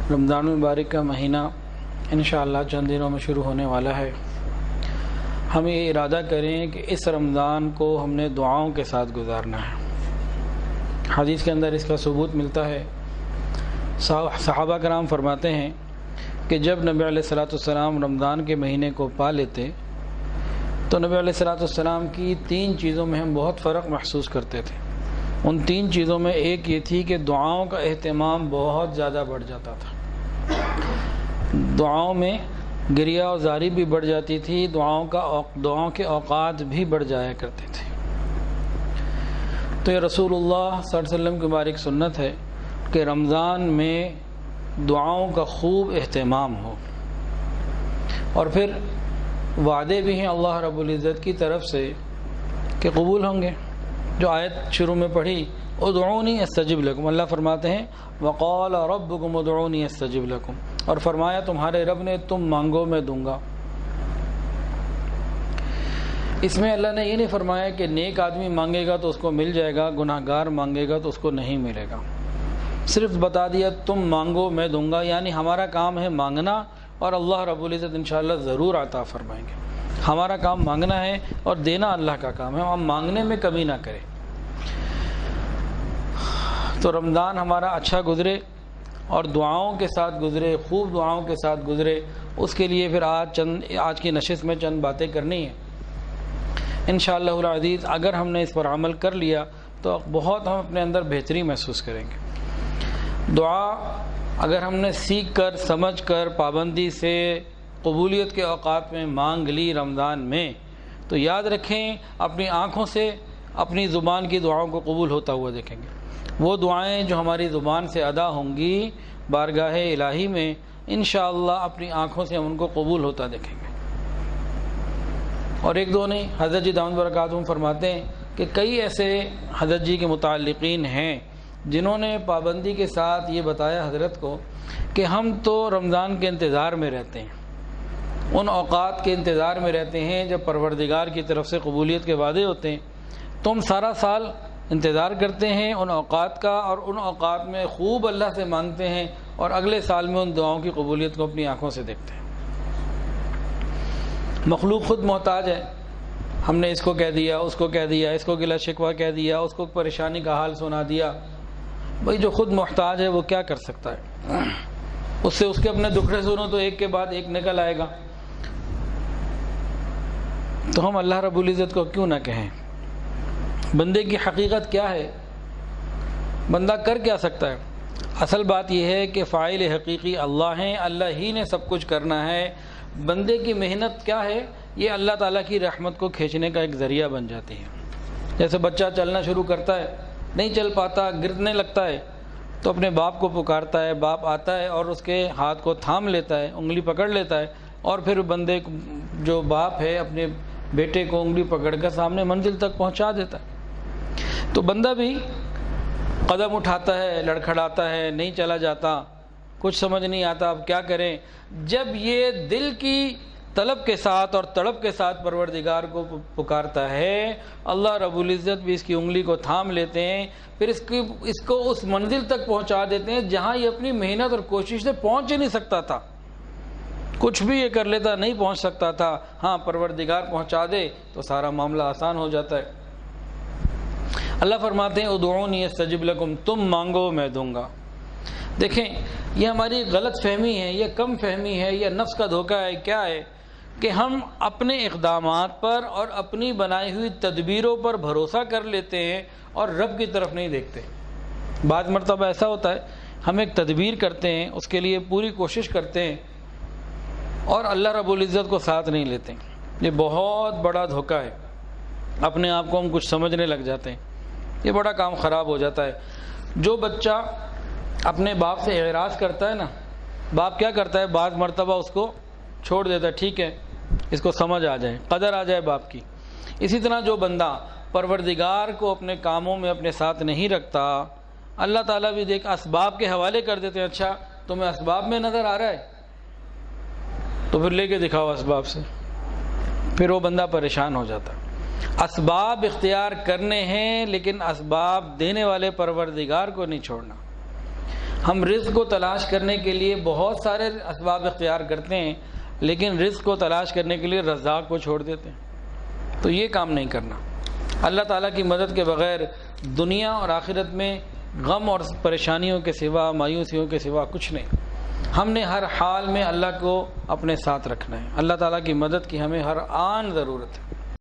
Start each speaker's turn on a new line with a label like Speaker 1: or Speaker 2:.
Speaker 1: رمضان المبارک کا مہینہ انشاءاللہ چند دنوں میں شروع ہونے والا ہے۔ ہم یہ ارادہ کریں کہ اس رمضان کو ہم نے دعاؤں کے ساتھ گزارنا ہے۔ حدیث کے اندر اس کا ثبوت ملتا ہے۔ صحابہ کرام فرماتے ہیں کہ جب نبی علیہ الصلوۃ والسلام رمضان کے مہینے کو پا لیتے تو نبی علیہ الصلوۃ والسلام کی 3 چیزوں میں ہم بہت فرق محسوس کرتے تھے۔ ان 3 چیزوں میں ایک یہ تھی کہ دعاؤں کا اہتمام بہت زیادہ بڑھ جاتا تھا۔ دعاؤں میں گریہ و زاری بھی بڑھ جاتی تھی، دعاؤں کے اوقات بھی بڑھ جایا کرتے تھے۔ تو یہ رسول اللہ صلی اللہ علیہ وسلم کی مبارک سنت ہے کہ رمضان میں دعاؤں کا خوب اہتمام ہو، اور پھر وعدے بھی ہیں اللہ رب العزت کی طرف سے کہ قبول ہوں گے۔ جو آیت شروع میں پڑھی ادعونی استجب لکم، اللہ فرماتے ہیں وقال ربکم ادعونی استجب لکم، اور فرمایا تمہارے رب نے تم مانگو میں دوں گا۔ اس میں اللہ نے یہ نہیں فرمایا کہ نیک آدمی مانگے گا تو اس کو مل جائے گا، گناہ گار مانگے گا تو اس کو نہیں ملے گا۔ صرف بتا دیا تم مانگو میں دوں گا، یعنی ہمارا کام ہے مانگنا، اور اللہ رب العزت انشاءاللہ ضرور عطا فرمائیں گے۔ ہمارا کام مانگنا ہے اور دینا اللہ کا کام ہے، ہم مانگنے میں کمی نہ کریں۔ تو رمضان ہمارا اچھا گزرے اور دعاؤں کے ساتھ گزرے، خوب دعاؤں کے ساتھ گزرے، اس کے لیے پھر آج کی نشست میں چند باتیں کرنی ہیں انشاءاللہ العزیز۔ اگر ہم نے اس پر عمل کر لیا تو بہت ہم اپنے اندر بہتری محسوس کریں گے۔ دعا اگر ہم نے سیکھ کر سمجھ کر پابندی سے قبولیت کے اوقات میں مانگ لی رمضان میں، تو یاد رکھیں اپنی آنکھوں سے اپنی زبان کی دعاؤں کو قبول ہوتا ہوا دیکھیں گے۔ وہ دعائیں جو ہماری زبان سے ادا ہوں گی بارگاہ الہی میں، انشاءاللہ اپنی آنکھوں سے ہم ان کو قبول ہوتا دیکھیں گے۔ اور ایک دو نہیں، حضرت جی دامت برکاتہم فرماتے ہیں کہ کئی ایسے حضرت جی کے متعلقین ہیں جنہوں نے پابندی کے ساتھ یہ بتایا حضرت کو کہ ہم تو رمضان کے انتظار میں رہتے ہیں، ان اوقات کے انتظار میں رہتے ہیں جب پروردگار کی طرف سے قبولیت کے وعدے ہوتے ہیں۔ تم سارا سال انتظار کرتے ہیں ان اوقات کا، اور ان اوقات میں خوب اللہ سے مانگتے ہیں، اور اگلے سال میں ان دعاؤں کی قبولیت کو اپنی آنکھوں سے دیکھتے ہیں۔ مخلوق خود محتاج ہے، ہم نے اس کو کہہ دیا، اس کو کہہ دیا، اس کو گلہ شکوہ کہہ دیا، اس کو پریشانی کا حال سنا دیا۔ بھائی جو خود محتاج ہے وہ کیا کر سکتا ہے؟ اس سے اس کے اپنے دکھڑے سنو تو ایک کے بعد ایک نکل آئے گا۔ تو ہم اللہ رب العزت کو کیوں نہ کہیں؟ بندے کی حقیقت کیا ہے؟ بندہ کر کیا سکتا ہے؟ اصل بات یہ ہے کہ فاعل حقیقی اللہ ہیں، اللہ ہی نے سب کچھ کرنا ہے۔ بندے کی محنت کیا ہے؟ یہ اللہ تعالیٰ کی رحمت کو کھینچنے کا ایک ذریعہ بن جاتی ہے۔ جیسے بچہ چلنا شروع کرتا ہے، نہیں چل پاتا، گرنے لگتا ہے، تو اپنے باپ کو پکارتا ہے، باپ آتا ہے اور اس کے ہاتھ کو تھام لیتا ہے، انگلی پکڑ لیتا ہے، اور پھر بندے جو باپ ہے اپنے بیٹے کو انگلی پکڑ کر سامنے منزل تک پہنچا دیتا ہے۔ تو بندہ بھی قدم اٹھاتا ہے، لڑکھڑاتا ہے، نہیں چلا جاتا، کچھ سمجھ نہیں آتا اب کیا کریں۔ جب یہ دل کی طلب کے ساتھ اور تڑپ کے ساتھ پروردگار کو پکارتا ہے، اللہ رب العزت بھی اس کی انگلی کو تھام لیتے ہیں، پھر اس کو اس منزل تک پہنچا دیتے ہیں جہاں یہ اپنی محنت اور کوشش سے پہنچ ہی نہیں سکتا تھا۔ کچھ بھی یہ کر لیتا نہیں پہنچ سکتا تھا، ہاں پروردگار پہنچا دے تو سارا معاملہ آسان ہو جاتا ہے۔ اللہ فرماتے ہیں ادعونی استجب لکم، تم مانگو میں دوں گا۔ دیکھیں یہ ہماری غلط فہمی ہے، یہ کم فہمی ہے، یہ نفس کا دھوکہ ہے۔ کیا ہے کہ ہم اپنے اقدامات پر اور اپنی بنائی ہوئی تدبیروں پر بھروسہ کر لیتے ہیں اور رب کی طرف نہیں دیکھتے۔ بعض مرتبہ ایسا ہوتا ہے ہم ایک تدبیر کرتے ہیں، اس کے لیے پوری کوشش کرتے ہیں، اور اللہ رب العزت کو ساتھ نہیں لیتے۔ یہ بہت بڑا دھوکہ ہے، اپنے آپ کو ہم کچھ سمجھنے لگ جاتے ہیں، یہ بڑا کام خراب ہو جاتا ہے۔ جو بچہ اپنے باپ سے اعراض کرتا ہے نا، باپ کیا کرتا ہے بعض مرتبہ اس کو چھوڑ دیتا ہے، ٹھیک ہے اس کو سمجھ آ جائے، قدر آ جائے باپ کی۔ اسی طرح جو بندہ پروردگار کو اپنے کاموں میں اپنے ساتھ نہیں رکھتا، اللہ تعالیٰ بھی دیکھ اسباب کے حوالے کر دیتے ہیں، اچھا تمہیں اسباب میں نظر آ رہا ہے تو پھر لے کے دکھاؤ اسباب سے، پھر وہ بندہ پریشان ہو جاتا ہے۔ اسباب اختیار کرنے ہیں لیکن اسباب دینے والے پروردگار کو نہیں چھوڑنا۔ ہم رزق کو تلاش کرنے کے لیے بہت سارے اسباب اختیار کرتے ہیں، لیکن رزق کو تلاش کرنے کے لیے رزاق کو چھوڑ دیتے ہیں، تو یہ کام نہیں کرنا۔ اللہ تعالیٰ کی مدد کے بغیر دنیا اور آخرت میں غم اور پریشانیوں کے سوا، مایوسیوں کے سوا کچھ نہیں۔ ہم نے ہر حال میں اللہ کو اپنے ساتھ رکھنا ہے۔ اللہ تعالیٰ کی مدد کی ہمیں ہر آن ضرورت ہے۔